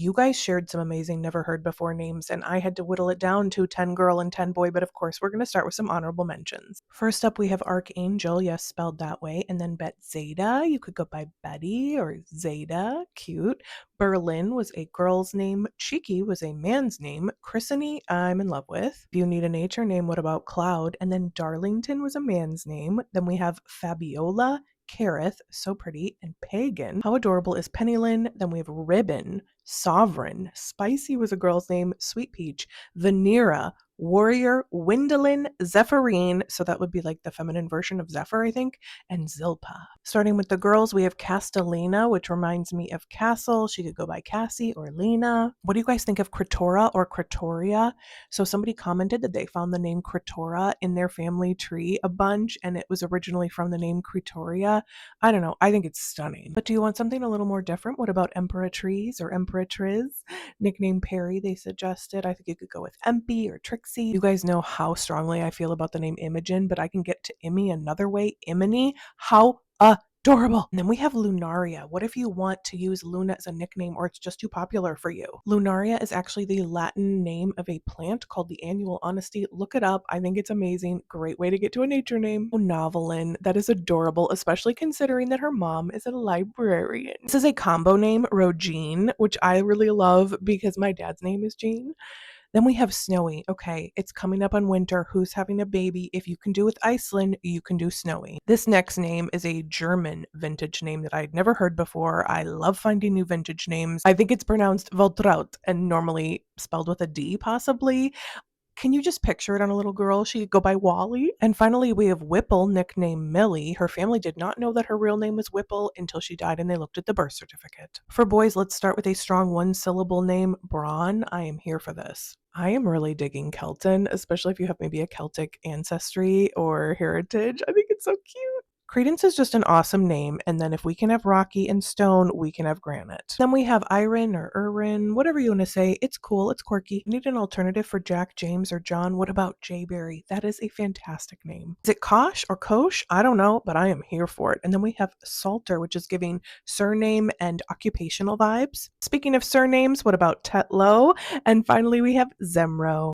You guys shared some amazing never heard before names, and I had to whittle it down to 10 girl and 10 boy, but of course, we're going to start with some honorable mentions. First up, we have Archangel, yes, spelled that way, and then Bet Zeta. You could go by Betty or Zeta, cute. Berlin was a girl's name. Cheeky was a man's name. Chrisany, I'm in love with. If you need a nature name, what about Cloud? And then Darlington was a man's name. Then we have Fabiola, Carith, so pretty, and Pagan. How adorable is Pennylin? Then we have Ribbon, Sovereign. Spicy was a girl's name. Sweet Peach, Vanera, Warrior, Windolin, Zephyrine, so that would be like the feminine version of Zephyr, I think, and Zilpa. Starting with the girls, we have Castellina, which reminds me of Castle. She could go by Cassie or Lena. What do you guys think of Kratora or Kratoria? So somebody commented that they found the name Kratora in their family tree a bunch, and it was originally from the name Kratoria. I don't know. I think it's stunning. But do you want something a little more different? What about Emperatrice or Emperatriz? Nickname Perry, they suggested. I think you could go with Empy or Trixie. You guys know how strongly I feel about the name Imogen, but I can get to Immy another way. Imini, how adorable. And then we have Lunaria. What if you want to use Luna as a nickname or it's just too popular for you? Lunaria is actually the Latin name of a plant called the annual honesty. Look it up. I think it's amazing. Great way to get to a nature name. Oh, Novelin. That is adorable, especially considering that her mom is a librarian. This is a combo name, Rogine, which I really love because my dad's name is Jean. Then we have Snowy. Okay, it's coming up on winter. Who's having a baby? If you can do with Iceland, you can do Snowy. This next name is a German vintage name that I'd never heard before. I love finding new vintage names. I think it's pronounced Waltraud and normally spelled with a D, possibly. Can you just picture it on a little girl? She could go by Wally. And finally, we have Whipple, nicknamed Millie. Her family did not know that her real name was Whipple until she died and they looked at the birth certificate. For boys, let's start with a strong one-syllable name, Braun. I am here for this. I am really digging Kelton, especially if you have maybe a Celtic ancestry or heritage. I think it's so cute. Credence is just an awesome name, and then if we can have Rocky and Stone, we can have Granite. Then we have Iron or Urin, whatever you want to say. It's cool, it's quirky. You need an alternative for Jack, James, or John. What about Jayberry? That is a fantastic name. Is it Kosh or Kosh? I don't know, but I am here for it. And then we have Salter, which is giving surname and occupational vibes. Speaking of surnames, what about Tetlow? And finally, we have Zemro.